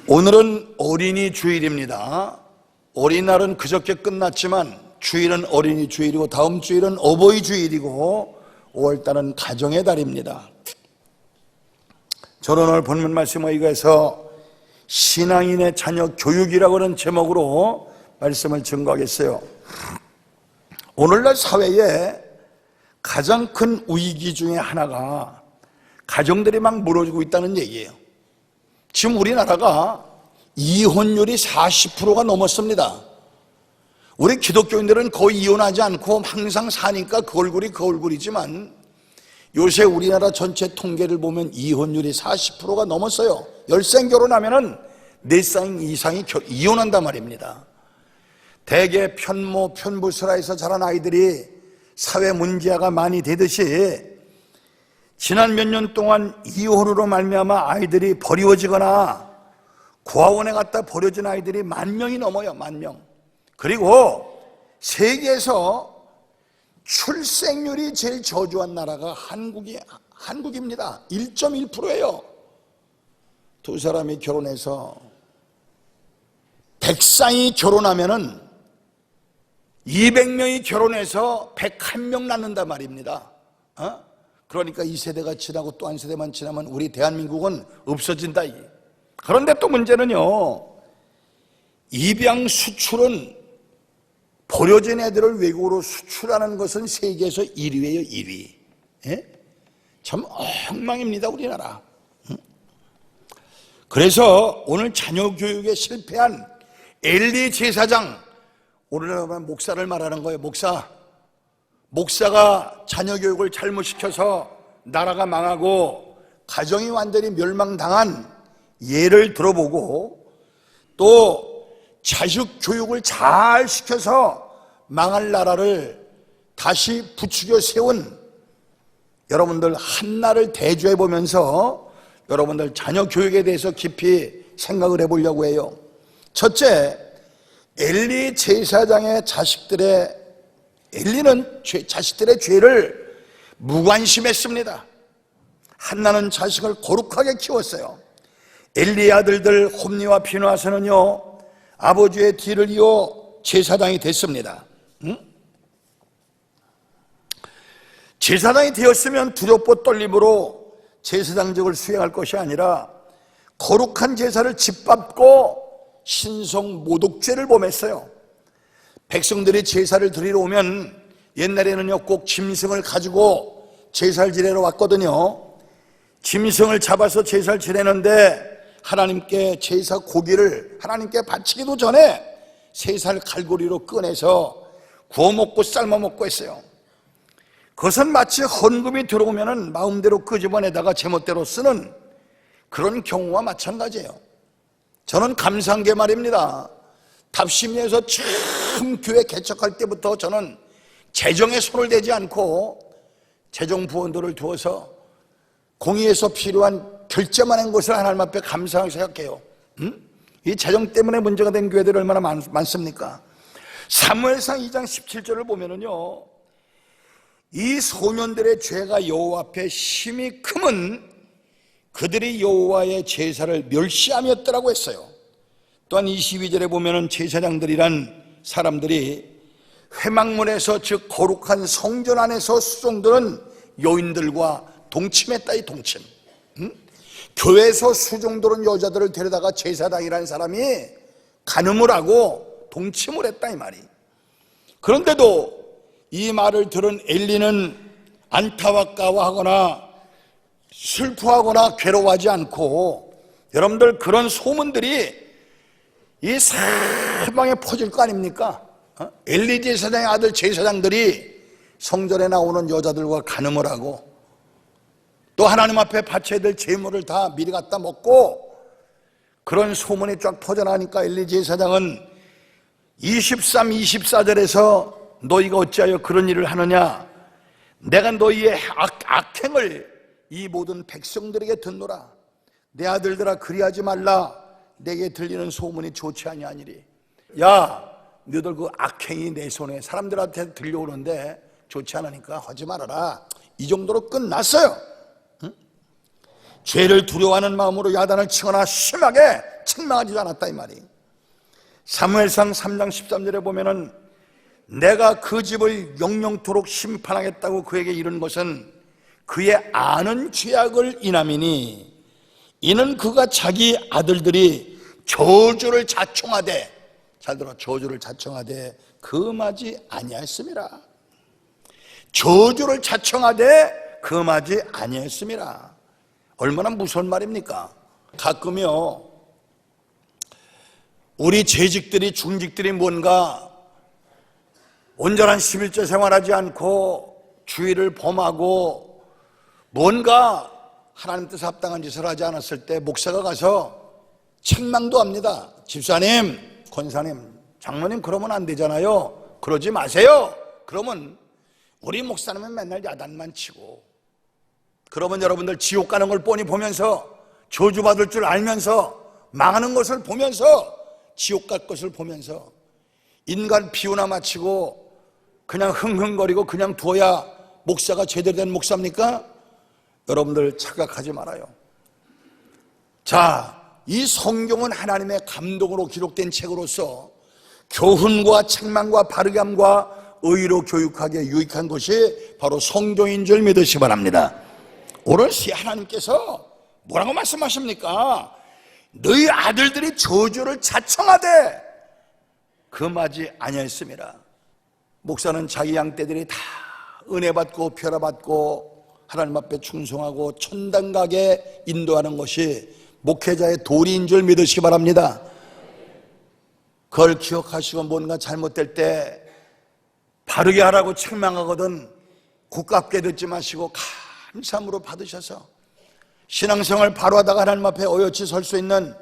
오늘은 어린이 주일입니다. 어린이날은 그저께 끝났지만 주일은 어린이 주일이고 다음 주일은 어버이 주일이고 5월달은 가정의 달입니다. 저는 오늘 본문 말씀을 이거에서 신앙인의 자녀 교육이라고 하는 제목으로 말씀을 증거하겠어요. 오늘날 사회에 가장 큰 위기 중에 하나가 가정들이 막 무너지고 있다는 얘기예요. 지금 우리나라가 이혼율이 40%가 넘었습니다. 우리 기독교인들은 거의 이혼하지 않고 항상 사니까 그 얼굴이 그 얼굴이지만 요새 우리나라 전체 통계를 보면 이혼율이 40%가 넘었어요. 10살 결혼하면은 4살 이상이 이혼한단 말입니다. 대개 편모, 편부설화에서 자란 아이들이 사회 문제가 많이 되듯이 지난 몇 년 동안 이혼으로 말미암아 아이들이 버리워지거나 고아원에 갔다 버려진 아이들이 10,000명이 넘어요. 10,000명. 그리고 세계에서 출생률이 제일 저조한 나라가 한국입니다. 1.1%예요. 두 사람이 결혼해서 100쌍이 결혼하면은 200명이 결혼해서 101명 낳는단 말입니다. 그러니까 이 세대가 지나고 또 한 세대만 지나면 우리 대한민국은 없어진다. 그런데 또 문제는요, 입양 수출은 버려진 애들을 외국으로 수출하는 것은 세계에서 1위예요. 1위. 예? 참 엉망입니다, 우리나라. 그래서 오늘 자녀 교육에 실패한 엘리 제사장, 오늘날 목사를 말하는 거예요. 목사가 자녀 교육을 잘못시켜서 나라가 망하고 가정이 완전히 멸망당한 예를 들어보고, 또 자식 교육을 잘 시켜서 망할 나라를 다시 부추겨 세운 여러분들 한나를 대조해 보면서 여러분들 자녀 교육에 대해서 깊이 생각을 해보려고 해요. 첫째, 엘리 제사장의 엘리는 자식들의 죄를 무관심했습니다. 한나는 자식을 거룩하게 키웠어요. 엘리의 아들들 홈니와 비누아스는요, 아버지의 뒤를 이어 제사장이 됐습니다. 제사장이 되었으면 두렵고 떨림으로 제사장직을 수행할 것이 아니라 거룩한 제사를 짓밟고 신성 모독죄를 범했어요. 백성들이 제사를 드리러 오면 옛날에는요, 꼭 짐승을 가지고 제사를 지내러 왔거든요. 짐승을 잡아서 제사를 지내는데 하나님께 제사 고기를 하나님께 바치기도 전에 세 살 갈고리로 꺼내서 구워 먹고 삶아 먹고 했어요. 그것은 마치 헌금이 들어오면 마음대로 끄집어내다가 제멋대로 쓰는 그런 경우와 마찬가지예요. 저는 감사한 게 말입니다. 답심리에서 처음 교회 개척할 때부터 저는 재정에 손을 대지 않고 재정 부원들을 두어서 공의에서 필요한 결제만 한 것을 하나님 앞에 감사하게 생각해요. 이 재정 때문에 문제가 된 교회들이 얼마나 많습니까? 사무엘상 2장 17절을 보면은요, 이 소년들의 죄가 여호와 앞에 심히 크면 그들이 여호와의 제사를 멸시함이었더라고 했어요. 또한 22절에 보면은 제사장들이란 사람들이 회막문에서, 즉 거룩한 성전 안에서 수종드는 여인들과 동침했다. 이 동침. 교회에서 수종드는 여자들을 데려다가 제사장이라는 사람이 간음을 하고 동침을 했다, 이 말이. 그런데도 이 말을 들은 엘리는 안타까워하거나 슬퍼하거나 괴로워하지 않고, 여러분들 그런 소문들이 이 사방에 퍼질 거 아닙니까? 엘리 제사장의 아들 제사장들이 성전에 나오는 여자들과 간음을 하고 또 하나님 앞에 바쳐야 될 제물을 다 미리 갖다 먹고, 그런 소문이 쫙 퍼져나가니까 엘리 제사장은 23, 24절에서 너희가 어찌하여 그런 일을 하느냐, 내가 너희의 악행을 이 모든 백성들에게 듣노라. 내 아들들아, 그리하지 말라. 내게 들리는 소문이 좋지 아니하니리. 야, 너희들 그 악행이 내 손에 사람들한테 들려오는데 좋지 않으니까 하지 말아라. 이 정도로 끝났어요. 죄를 두려워하는 마음으로 야단을 치거나 심하게 책망하지도 않았다 이 말이. 사무엘상 3장 13절에 보면은 내가 그 집을 영영토록 심판하겠다고 그에게 이른 것은 그의 아는 죄악을 인함이니 이는 그가 자기 아들들이 저주를 자청하되, 잘 들어, 저주를 자청하되 금하지 아니하였음이라. 저주를 자청하되 금하지 아니하였음이라. 얼마나 무서운 말입니까? 가끔요 우리 재직들이, 중직들이 뭔가 온전한 11조 생활하지 않고 주의를 범하고 뭔가 하나님 뜻에 합당한 짓을 하지 않았을 때 목사가 가서 책망도 합니다. 집사님, 권사님, 장로님 그러면 안 되잖아요. 그러지 마세요. 그러면 우리 목사님은 맨날 야단만 치고, 그러면 여러분들 지옥 가는 걸 뻔히 보면서, 저주받을 줄 알면서, 망하는 것을 보면서, 지옥 갈 것을 보면서 인간 비유나 마치고 그냥 흥흥거리고 그냥 두어야 목사가 제대로 된 목사입니까? 여러분들 착각하지 말아요. 자, 이 성경은 하나님의 감동으로 기록된 책으로서 교훈과 책망과 바르게함과 의로 교육하기에 유익한 것이 바로 성경인 줄 믿으시기 바랍니다. 오늘 하나님께서 뭐라고 말씀하십니까? 너희 아들들이 저주를 자청하되 금하지 아니하였음이라. 목사는 자기 양떼들이 다 은혜 받고 변화 받고 하나님 앞에 충성하고 천당 가게 인도하는 것이 목회자의 도리인 줄 믿으시기 바랍니다. 그걸 기억하시고 뭔가 잘못될 때 바르게 하라고 책망하거든 고깝게 듣지 마시고 감사함으로 받으셔서 신앙생활 바로 하다가 하나님 앞에 어여치 설 수 있는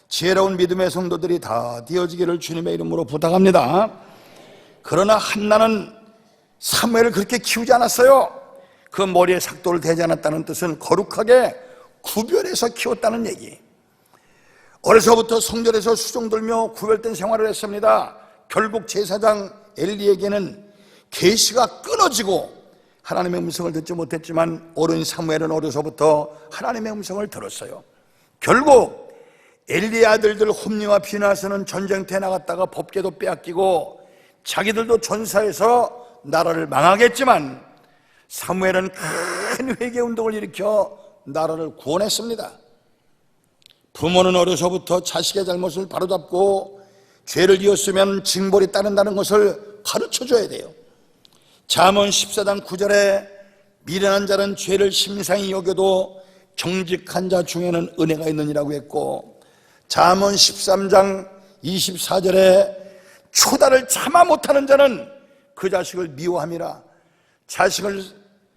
지혜로운 믿음의 성도들이 다 되어지기를 주님의 이름으로 부탁합니다. 그러나 한나는 사무엘을 그렇게 키우지 않았어요. 그 머리에 삭도를 대지 않았다는 뜻은 거룩하게 구별해서 키웠다는 얘기. 어려서부터 성전에서 수종 들며 구별된 생활을 했습니다. 결국 제사장 엘리에게는 계시가 끊어지고 하나님의 음성을 듣지 못했지만 어른 사무엘은 어려서부터 하나님의 음성을 들었어요. 결국 엘리의 아들들 홈리와 비나스는 전쟁터에 나갔다가 법궤도 빼앗기고 자기들도 전사해서 나라를 망하겠지만 사무엘은 큰 회개운동을 일으켜 나라를 구원했습니다. 부모는 어려서부터 자식의 잘못을 바로잡고 죄를 지었으면 징벌이 따른다는 것을 가르쳐줘야 돼요. 잠언 14장 9절에 미련한 자는 죄를 심상히 여겨도 정직한 자 중에는 은혜가 있느니라고 했고, 잠언 13장 24절에 초다를 참아 못하는 자는 그 자식을 미워함이라. 자식을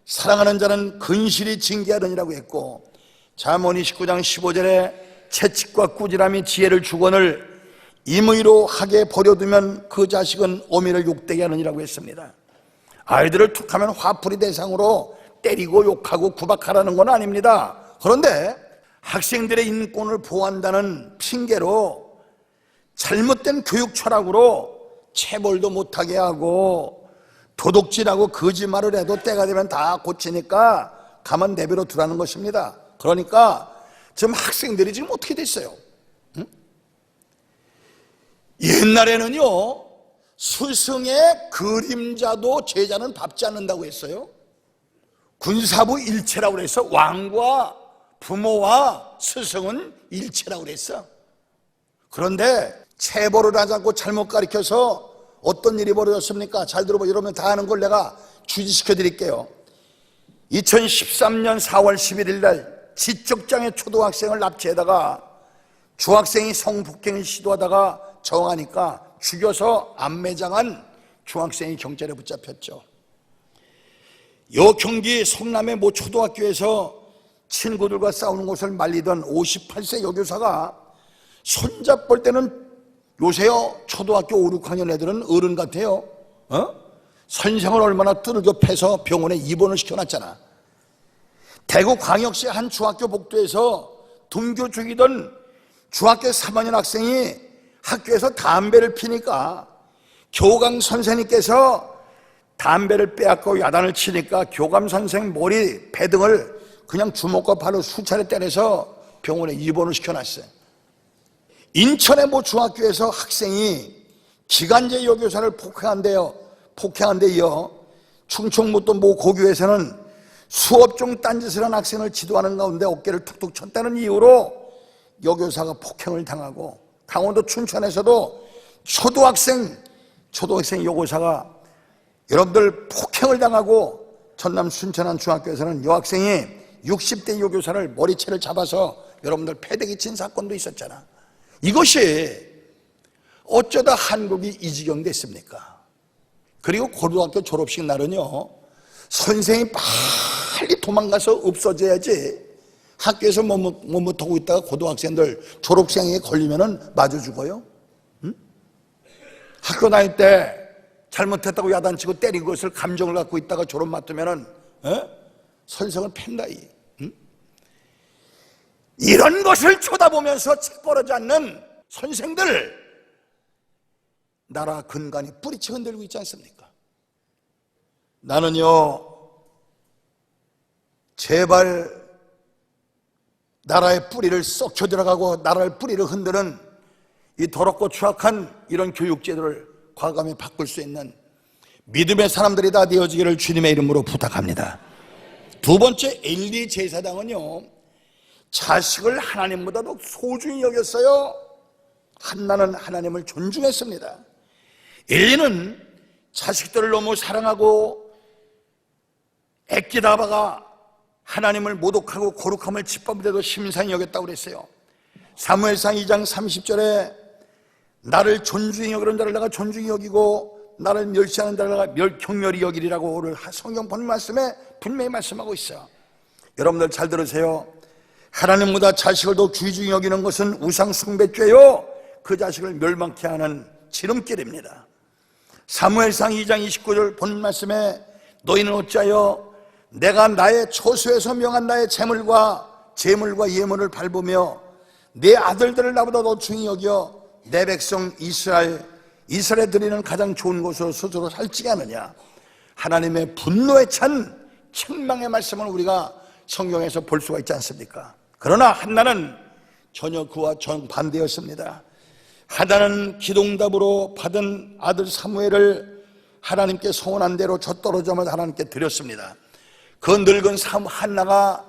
사랑하는 자는 근실히 징계하느니라고 했고, 잠언 29장 15절에 채찍과 꾸지람이 지혜를 주거늘 임의로 하게 버려두면 그 자식은 어미를 욕되게 하느니라고 했습니다. 아이들을 툭하면 화풀이 대상으로 때리고 욕하고 구박하라는 건 아닙니다. 그런데 학생들의 인권을 보호한다는 핑계로 잘못된 교육 철학으로 체벌도 못하게 하고 도둑질하고 거짓말을 해도 때가 되면 다 고치니까 가만 내버려 두라는 것입니다. 그러니까 지금 학생들이 지금 어떻게 됐어요? 응? 옛날에는요 스승의 그림자도 제자는 밟지 않는다고 했어요. 군사부 일체라고 그래서 왕과 부모와 스승은 일체라고 그랬어. 그런데 체벌을 하지 않고 잘못 가르쳐서 어떤 일이 벌어졌습니까? 잘 들어보세요. 여러분 다 아는 걸 내가 주지시켜 드릴게요. 2013년 4월 11일 날 지적장애 초등학생을 납치해다가 중학생이 성폭행을 시도하다가 정하니까 죽여서 안매장한 중학생이 경찰에 붙잡혔죠. 요 경기 성남의 모 초등학교에서 친구들과 싸우는 것을 말리던 58세 여교사가 손잡을 때는 요새요 초등학교 5, 6학년 애들은 어른 같아요. 선생을 얼마나 두들겨 패서 병원에 입원을 시켜놨잖아. 대구광역시 한 중학교 복도에서 등교 중이던 중학교 3학년 학생이 학교에서 담배를 피니까 교감 선생님께서 담배를 빼앗고 야단을 치니까 교감 선생 머리, 배 등을 그냥 주먹과 발로 수차례 때려서 병원에 입원을 시켜놨어요. 인천의 모 중학교에서 학생이 기간제 여교사를 폭행한 데 이어 충청북도 모 고교에서는 수업 중 딴짓을 한 학생을 지도하는 가운데 어깨를 툭툭 쳤다는 이유로 여교사가 폭행을 당하고, 강원도 춘천에서도 초등학생 여교사가 여러분들 폭행을 당하고, 전남 순천 한 중학교에서는 여학생이 60대 여교사를 머리채를 잡아서 여러분들 패대기 친 사건도 있었잖아. 이것이 어쩌다 한국이 이 지경 됐습니까? 그리고 고등학교 졸업식 날은요, 선생이 빨리 도망가서 없어져야지, 학교에서 못하고 있다가 고등학생들 졸업생에 걸리면은 마주 죽어요. 응? 학교 다닐 때 잘못했다고 야단치고 때린 것을 감정을 갖고 있다가 졸업 맡으면은 선생을 팬다. 응? 이런 것을 쳐다보면서 책벌하지 않는 선생들, 나라 근간이 뿌리채 흔들고 있지 않습니까? 나는요, 제발 나라의 뿌리를 썩혀 들어가고 나라의 뿌리를 흔드는 이 더럽고 추악한 이런 교육제도를 과감히 바꿀 수 있는 믿음의 사람들이 다 되어지기를 주님의 이름으로 부탁합니다. 두 번째, 엘리 제사장은요, 자식을 하나님보다도 소중히 여겼어요. 한나는 하나님을 존중했습니다. 엘리는 자식들을 너무 사랑하고 애끼다가 하나님을 모독하고 거룩함을 짓밟는데도 심상히 여겼다고 그랬어요. 사무엘상 2장 30절에 나를 존중히 여기는 자를 내가 존중히 여기고 나를 멸시하는 자를 내가 경멸히 여기리라고 오늘 성경 본 말씀에 분명히 말씀하고 있어요. 여러분들 잘 들으세요. 하나님보다 자식을 더 귀중히 여기는 것은 우상 숭배죄요, 그 자식을 멸망케 하는 지름길입니다. 사무엘상 2장 29절 본 말씀에 너희는 어찌하여 내가 나의 초소에서 명한 나의 재물과 예물을 밟으며 내 아들들을 나보다 더 중히 여겨 내 백성 이스라엘에 드리는 가장 좋은 곳으로 스스로 살찌게 하느냐. 하나님의 분노에 찬 책망의 말씀을 우리가 성경에서 볼 수가 있지 않습니까? 그러나 한나는 전혀 그와 정반대였습니다. 한나는 기도응답으로 받은 아들 사무엘을 하나님께 서원한 대로 젖떨어져만 하나님께 드렸습니다. 그 늙은 한나가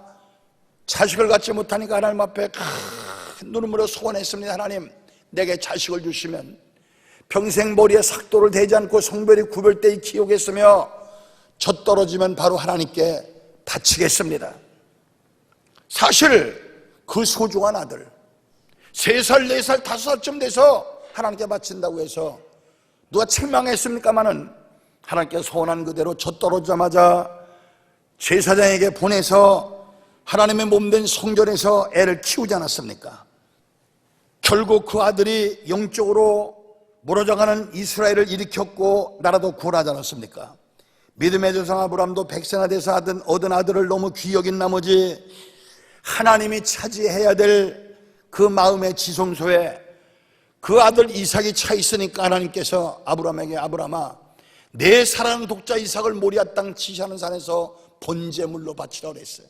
자식을 갖지 못하니까 하나님 앞에 큰 눈물로 소원했습니다. 하나님, 내게 자식을 주시면 평생 머리에 삭도를 대지 않고 성별이 구별되이 키우겠으며 젖떨어지면 바로 하나님께 바치겠습니다. 사실 그 소중한 아들 3살, 4살, 5살쯤 돼서 하나님께 바친다고 해서 누가 책망했습니까마는 하나님께 소원한 그대로 젖떨어지자마자 제사장에게 보내서 하나님의 몸된 성전에서 애를 키우지 않았습니까? 결국 그 아들이 영적으로 무너져가는 이스라엘을 일으켰고 나라도 구원하지 않았습니까? 믿음의 조상 아브라함도 백세나 돼서 얻은 아들을 너무 귀히 여긴 나머지 하나님이 차지해야 될 그 마음의 지성소에 그 아들 이삭이 차 있으니까 하나님께서 아브라함에게 아브라함아, 내 사랑하는 독자 이삭을 모리아 땅 지시하는 산에서 번제물로 바치라고 그랬어요.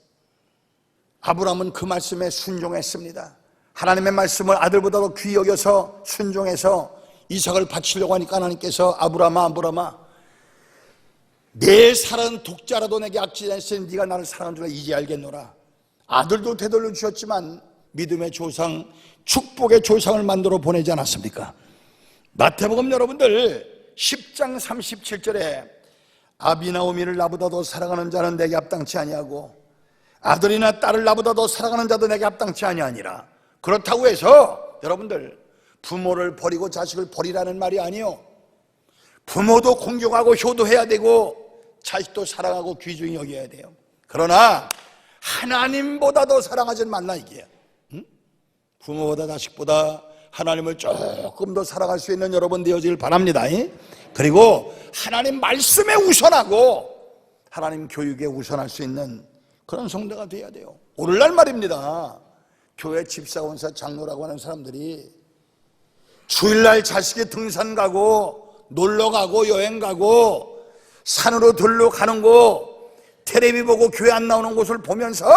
아브라함은 그 말씀에 순종했습니다. 하나님의 말씀을 아들보다도 귀히 여겨서 순종해서 이삭을 바치려고 하니까 하나님께서 아브라함아, 내 사랑하는 독자라도 내게 악지했으니 네가 나를 사랑하는 줄 이제 알겠노라. 아들도 되돌려 주셨지만 믿음의 조상, 축복의 조상을 만들어 보내지 않았습니까? 마태복음 여러분들 10장 37절에 아비나오미를 나보다 더 사랑하는 자는 내게 합당치 아니하고 아들이나 딸을 나보다 더 사랑하는 자도 내게 합당치 아니하니라. 그렇다고 해서 여러분들 부모를 버리고 자식을 버리라는 말이 아니요, 부모도 공경하고 효도해야 되고 자식도 사랑하고 귀중히 여겨야 돼요. 그러나 하나님보다 더 사랑하지 말라 이게요. 부모보다 자식보다 하나님을 조금 더 사랑할 수 있는 여러분 되어지길 바랍니다. 그리고 하나님 말씀에 우선하고 하나님 교육에 우선할 수 있는 그런 성도가 되어야 돼요. 오늘날 말입니다, 교회 집사원사 장로라고 하는 사람들이 주일날 자식이 등산 가고 놀러 가고 여행 가고 산으로 들러 가는 거 텔레비 보고 교회 안 나오는 곳을 보면서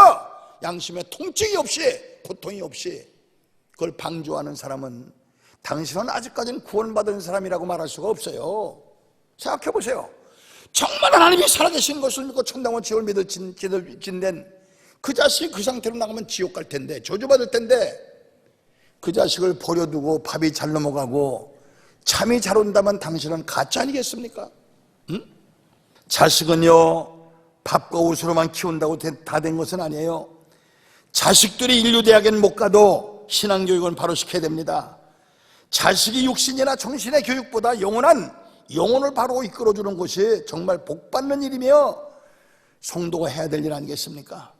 양심에 통증이 없이, 고통이 없이 그걸 방조하는 사람은 당신은 아직까지는 구원받은 사람이라고 말할 수가 없어요. 생각해 보세요. 정말 하나님이 살아계신 것을 믿고 천당과 지옥을 믿어 진된 그 자식이 그 상태로 나가면 지옥 갈 텐데, 저주받을 텐데, 그 자식을 버려두고 밥이 잘 넘어가고 잠이 잘 온다면 당신은 가짜 아니겠습니까? 응? 자식은요, 밥과 옷으로만 키운다고 다 된 것은 아니에요. 자식들이 인류대학엔 못 가도 신앙교육은 바로 시켜야 됩니다. 자식이 육신이나 정신의 교육보다 영혼을 바로 이끌어주는 것이 정말 복받는 일이며 성도가 해야 될 일 아니겠습니까?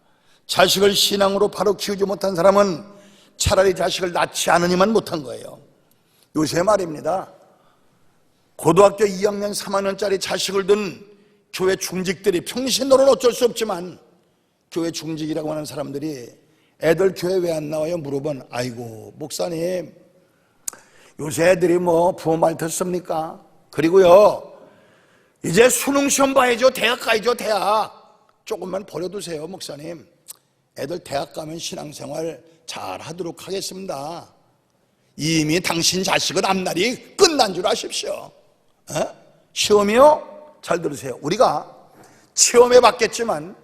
자식을 신앙으로 바로 키우지 못한 사람은 차라리 자식을 낳지 않으니만 못한 거예요. 요새 말입니다, 고등학교 2학년 3학년짜리 자식을 둔 교회 중직들이, 평신도는 어쩔 수 없지만 교회 중직이라고 하는 사람들이 애들 교회 왜 안 나와요? 물어본, 아이고 목사님, 요새 애들이 뭐 부모 말 듣습니까? 그리고요, 이제 수능 시험 봐야죠. 대학 가야죠. 대학. 조금만 버려두세요 목사님. 애들 대학 가면 신앙생활 잘 하도록 하겠습니다. 이미 당신 자식은 앞날이 끝난 줄 아십시오. 시험이요? 잘 들으세요. 우리가 시험해 봤겠지만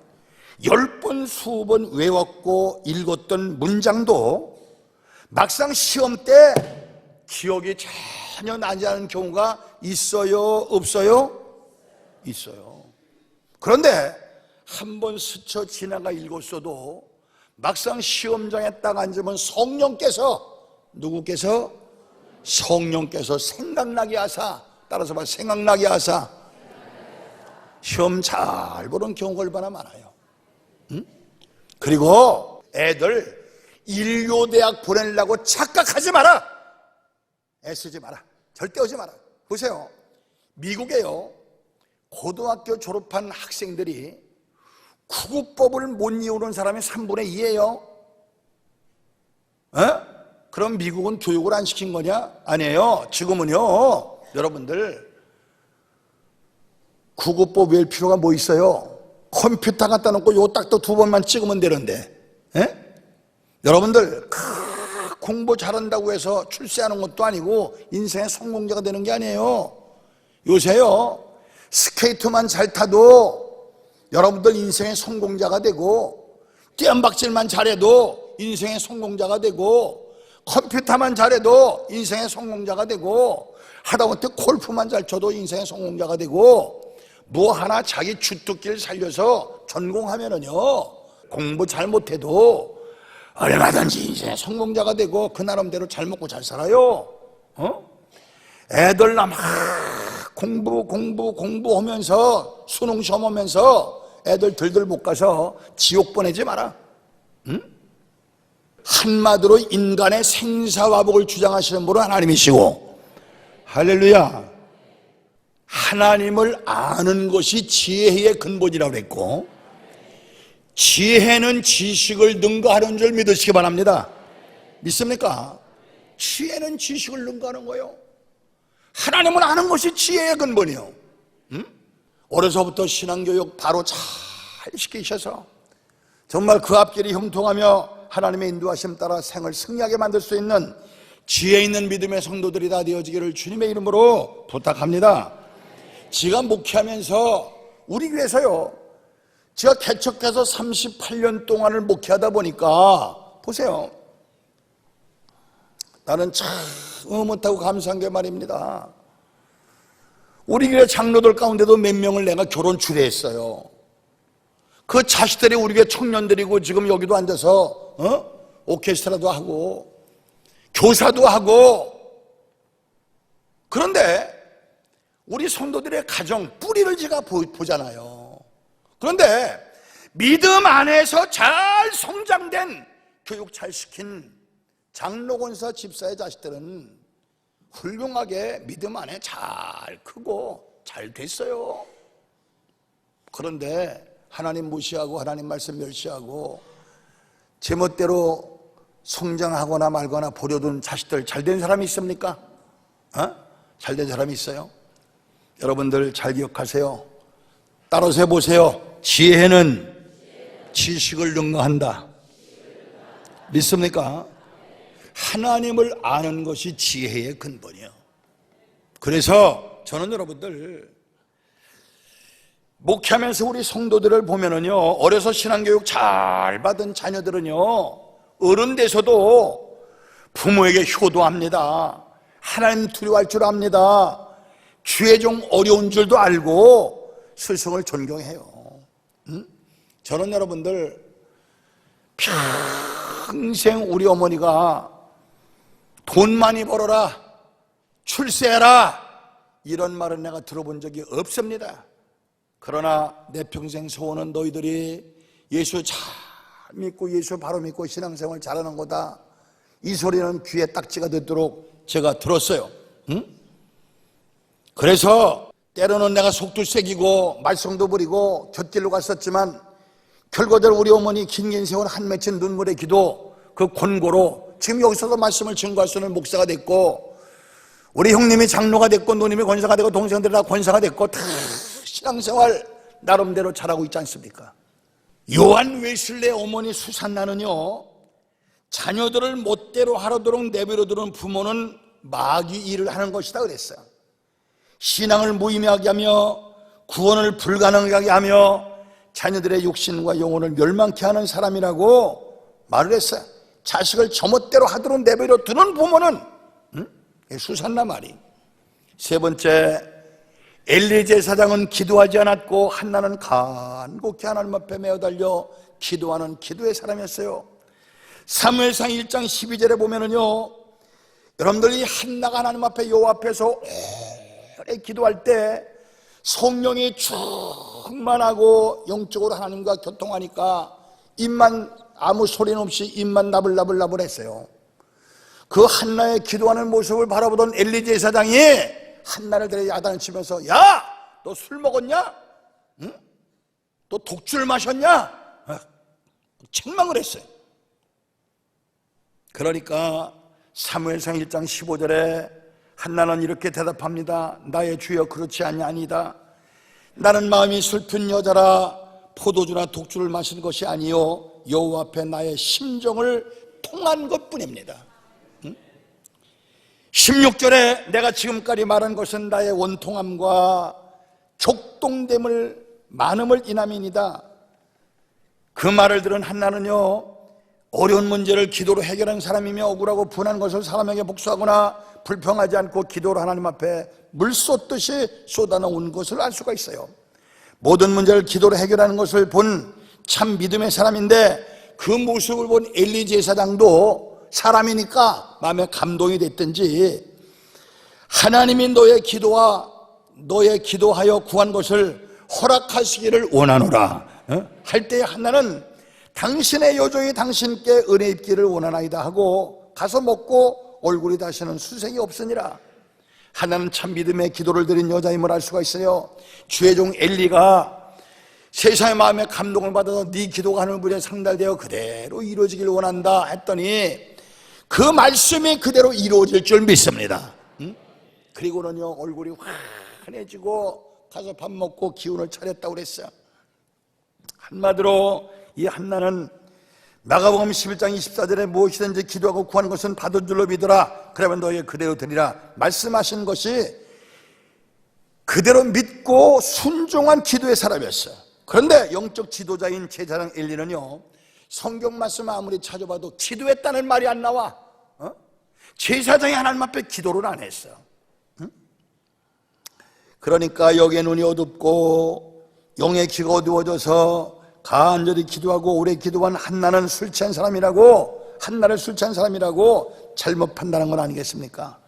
10번 20번 외웠고 읽었던 문장도 막상 시험 때 기억이 전혀 나지 않은 경우가 있어요? 없어요? 있어요. 그런데 한번 스쳐 지나가 읽었어도 막상 시험장에 딱 앉으면 누구께서? 성령께서 생각나게 하사, 따라서 말 생각나게 하사 시험 잘 보는 경우가 얼마나 많아요. 응? 그리고 애들 인류대학 보내려고 착각하지 마라. 애쓰지 마라. 절대 오지 마라. 보세요, 미국에요, 고등학교 졸업한 학생들이 구급법을 못 이루는 사람이 3분의 2예요. 그럼 미국은 교육을 안 시킨 거냐? 아니에요. 지금은요, 여러분들 구급법 외울 필요가 뭐 있어요? 컴퓨터 갖다 놓고 요 딱또 2번만 찍으면 되는데, 여러분들 공부 잘한다고 해서 출세하는 것도 아니고 인생의 성공자가 되는 게 아니에요. 요새요, 스케이트만 잘 타도 여러분들 인생의 성공자가 되고, 뗀박질만 잘해도 인생의 성공자가 되고, 컴퓨터만 잘해도 인생의 성공자가 되고, 하다못해 골프만 잘 쳐도 인생의 성공자가 되고, 뭐 하나 자기 주특기를 살려서 전공하면은요, 공부 잘 못해도 얼마든지 인생의 성공자가 되고 그 나름대로 잘 먹고 잘 살아요. 애들 막 공부하면서 수능 시험 하면서 애들 들들 못 가서 지옥 보내지 마라. 한마디로 인간의 생사화복을 주장하시는 분은 하나님이시고, 할렐루야, 하나님을 아는 것이 지혜의 근본이라고 그랬고, 지혜는 지식을 능가하는 줄 믿으시기 바랍니다. 믿습니까? 지혜는 지식을 능가하는 거예요. 하나님을 아는 것이 지혜의 근본이요. 어려서부터 신앙교육 바로 잘 시키셔서 정말 그 앞길이 형통하며 하나님의 인도하심 따라 생을 승리하게 만들 수 있는 지혜 있는 믿음의 성도들이 다 되어지기를 주님의 이름으로 부탁합니다. 제가 목회하면서 우리 교회에서요, 제가 개척해서 38년 동안을 목회하다 보니까 보세요, 나는 참 못하고 감사한 게 말입니다, 우리 교회 장로들 가운데도 몇 명을 내가 결혼 주례했어요. 그 자식들이 우리 교회 청년들이고 지금 여기도 앉아서 오케스트라도 하고 교사도 하고. 그런데 우리 성도들의 가정 뿌리를 제가 보잖아요. 그런데 믿음 안에서 잘 성장된, 교육 잘 시킨 장로, 권사, 집사의 자식들은 훌륭하게 믿음 안에 잘 크고 잘 됐어요. 그런데 하나님 무시하고 하나님 말씀 멸시하고 제멋대로 성장하거나 말거나 버려둔 자식들, 잘된 사람이 있습니까? 잘된 사람이 있어요? 여러분들 잘 기억하세요. 따라서 해보세요. 지혜는 지식을 능가한다. 믿습니까? 하나님을 아는 것이 지혜의 근본이에요. 그래서 저는 여러분들 목회하면서 우리 성도들을 보면은요, 어려서 신앙교육 잘 받은 자녀들은요, 어른 돼서도 부모에게 효도합니다. 하나님 두려워할 줄 압니다. 주의 종 어려운 줄도 알고 스승을 존경해요. 저는 여러분들 평생 우리 어머니가 돈 많이 벌어라, 출세해라, 이런 말은 내가 들어본 적이 없습니다. 그러나 내 평생 소원은 너희들이 예수 잘 믿고 예수 바로 믿고 신앙생활 잘하는 거다. 이 소리는 귀에 딱지가 듣도록 제가 들었어요. 그래서 때로는 내가 속도 새기고 말썽도 부리고 곁길로 갔었지만 결과적으로 우리 어머니 긴 세월 한 맺힌 눈물의 기도, 그 권고로 지금 여기서도 말씀을 증거할 수 있는 목사가 됐고, 우리 형님이 장로가 됐고 누님이 권사가 되고 동생들이 다 권사가 됐고 다 신앙생활 나름대로 잘하고 있지 않습니까? 요한 웨슬레 어머니 수산나는요, 자녀들을 멋대로 하도록 내버려두는 부모는 마귀 일을 하는 것이다 그랬어요. 신앙을 무의미하게 하며 구원을 불가능하게 하며 자녀들의 육신과 영혼을 멸망케 하는 사람이라고 말을 했어요. 자식을 저멋대로 하도록 내버려두는 부모는 수산나 말이. 세 번째, 엘리 제사장은 기도하지 않았고 한나는 간곡히 하나님 앞에 매어달려 기도하는 기도의 사람이었어요. 사무엘상 1장 12절에 보면은요, 여러분들이 한나가 하나님 앞에 여호와 앞에서 오래 기도할 때 성령이 충만하고 영적으로 하나님과 교통하니까 입만, 아무 소리는 없이 입만 나불나불 했어요. 그 한나의 기도하는 모습을 바라보던 엘리 제사장이 한나를 데려 야단을 치면서, 야! 너 술 먹었냐? 응? 너 독주를 마셨냐? 책망을 했어요. 그러니까 사무엘상 1장 15절에 한나는 이렇게 대답합니다. 나의 주여, 그렇지 아니하니이다. 나는 마음이 슬픈 여자라 포도주나 독주를 마신 것이 아니요 여호와 앞에 나의 심정을 통한 것뿐입니다. 16절에 내가 지금까지 말한 것은 나의 원통함과 족동됨을 많음을 인함이니이다. 그 말을 들은 한나는요, 어려운 문제를 기도로 해결한 사람이며 억울하고 분한 것을 사람에게 복수하거나 불평하지 않고 기도로 하나님 앞에 물 쏟듯이 쏟아놓은 것을 알 수가 있어요. 모든 문제를 기도로 해결하는 것을 본 참 믿음의 사람인데, 그 모습을 본 엘리 제사장도 사람이니까 마음에 감동이 됐든지 하나님이 너의 기도하여 구한 것을 허락하시기를 원하노라 할 때 한나는 당신의 여종이 당신께 은혜 입기를 원하나이다 하고 가서 먹고 얼굴이 다시는 수색이 없으니라. 한나는 참 믿음의 기도를 드린 여자임을 알 수가 있어요. 주의 종 엘리가 세상의 마음에 감동을 받아서 네 기도가 하늘불에 상달되어 그대로 이루어지길 원한다 했더니 그 말씀이 그대로 이루어질 줄 믿습니다. 그리고는요, 얼굴이 환해지고 가서 밥 먹고 기운을 차렸다고 그랬어요. 한마디로 이 한나는 마가복음 11장 24절에 무엇이든지 기도하고 구하는 것은 받은 줄로 믿어라. 그러면 너에게 그대로 되리라 말씀하신 것이 그대로 믿고 순종한 기도의 사람이었어요. 그런데 영적 지도자인 제사장 엘리는요, 성경 말씀 아무리 찾아봐도 기도했다는 말이 안 나와. 제사장이 하나님 앞에 기도를 안 했어. 그러니까 영의 눈이 어둡고 영의 귀가 어두워져서 간절히 기도하고 오래 기도한 한나를 술 취한 사람이라고 잘못 판단한 건 아니겠습니까?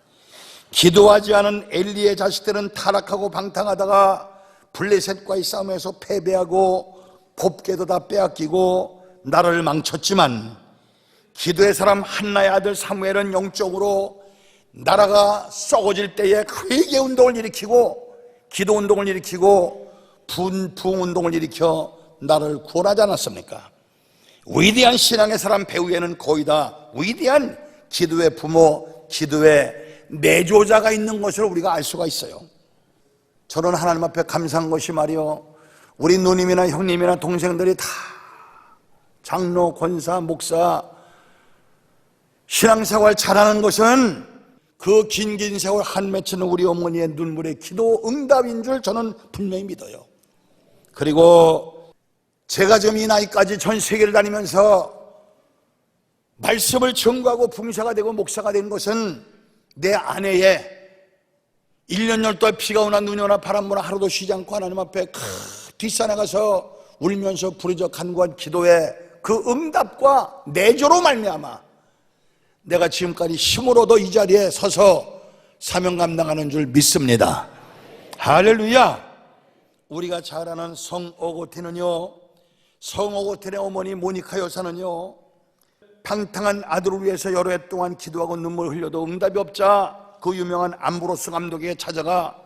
기도하지 않은 엘리의 자식들은 타락하고 방탕하다가 블레셋과의 싸움에서 패배하고 법궤도 다 빼앗기고 나라를 망쳤지만, 기도의 사람 한나의 아들 사무엘은 영적으로 나라가 썩어질 때에 회개운동을 일으키고 기도운동을 일으키고 부흥운동을 일으켜 나라를 구원하지 않았습니까? 위대한 신앙의 사람 배후에는 거의 다 위대한 기도의 부모, 기도의 내조자가 있는 것을 우리가 알 수가 있어요. 저는 하나님 앞에 감사한 것이 말이요, 우리 누님이나 형님이나 동생들이 다 장로, 권사, 목사, 신앙생활 잘하는 것은 그 긴 세월 한 맺히는 우리 어머니의 눈물의 기도 응답인 줄 저는 분명히 믿어요. 그리고 제가 지금 이 나이까지 전 세계를 다니면서 말씀을 전구하고 봉사가 되고 목사가 된 것은 내 아내의 1년 12달 비가 오나 눈이 오나 바람 오나 하루도 쉬지 않고 하나님 앞에 뒷산에 가서 울면서 부르짖어 간구한 기도의 그 응답과 내조로 말미암아 내가 지금까지 힘으로도 이 자리에 서서 사명 감당하는 줄 믿습니다. 할렐루야. 우리가 잘 아는 성 오고티는요, 성 오고티의 어머니 모니카 여사는요, 방탕한 아들을 위해서 여러 해 동안 기도하고 눈물 흘려도 응답이 없자 그 유명한 암브로스 감독에게 찾아가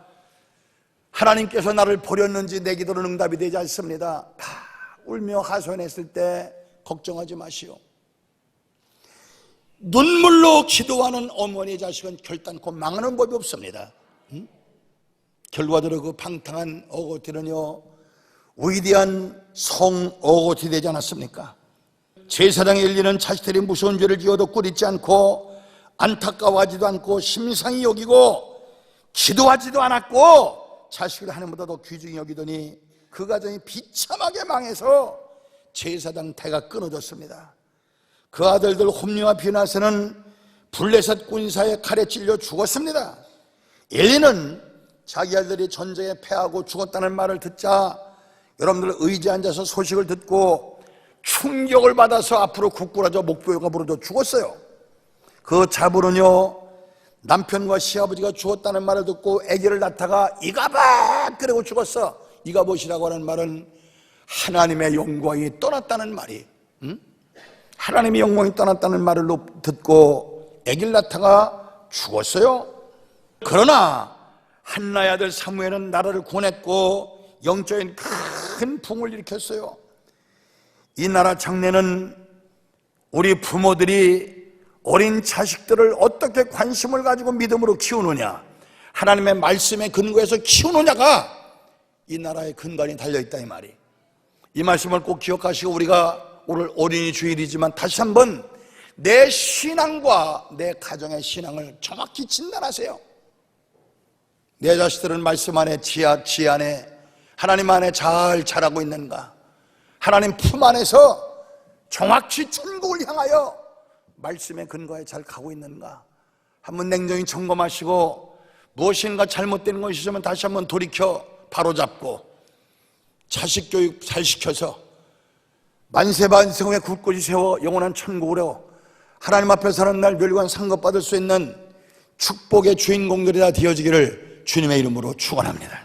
하나님께서 나를 버렸는지 내 기도는 응답이 되지 않습니다. 울며 하소연했을 때 걱정하지 마시오. 눈물로 기도하는 어머니 자식은 결단코 망하는 법이 없습니다. 결과적으로 그 방탕한 오고티는요, 위대한 성 오고티 되지 않았습니까? 제사장에 열리는 자식들이 무서운 죄를 지어도 꾸짖지 않고 안타까워하지도 않고 심상히 여기고 기도하지도 않았고 자식을 하나님보다 더 귀중히 여기더니 그 가정이 비참하게 망해서 제사장 태가 끊어졌습니다. 그 아들들 홈리와 비나스는 블레셋 군사의 칼에 찔려 죽었습니다. 엘리는 자기 아들들이 전쟁에 패하고 죽었다는 말을 듣자 여러분들 의지에 앉아서 소식을 듣고 충격을 받아서 앞으로 굳꾸러져 목베어가 부러져 죽었어요. 그 자부는요, 남편과 시아버지가 죽었다는 말을 듣고 아기를 낳다가 이가봇 그러고 죽었어. 이가봇이라고 하는 말은 하나님의 영광이 떠났다는 말이, 하나님의 영광이 떠났다는 말을 듣고 아기를 낳다가 죽었어요. 그러나 한나의 아들 사무엘은 나라를 구원했고 영적인 큰 붕을 일으켰어요. 이 나라 장래는 우리 부모들이 어린 자식들을 어떻게 관심을 가지고 믿음으로 키우느냐, 하나님의 말씀에 근거해서 키우느냐가 이 나라의 근간이 달려있다 이 말이. 이 말씀을 꼭 기억하시고 우리가 오늘 어린이 주일이지만 다시 한번 내 신앙과 내 가정의 신앙을 정확히 진단하세요. 내 자식들은 말씀 안에 지혜 안에 하나님 안에 잘 자라고 있는가, 하나님 품 안에서 정확히 천국을 향하여 말씀의 근거에 잘 가고 있는가 한번 냉정히 점검하시고 무엇인가 잘못된 것이 있으면 다시 한번 돌이켜 바로잡고 자식 교육 잘 시켜서 만세반성에 굳건히 세워 영원한 천국으로 하나님 앞에 사는 날 멸관 상급받을 수 있는 축복의 주인공들이 다 되어지기를 주님의 이름으로 축원합니다.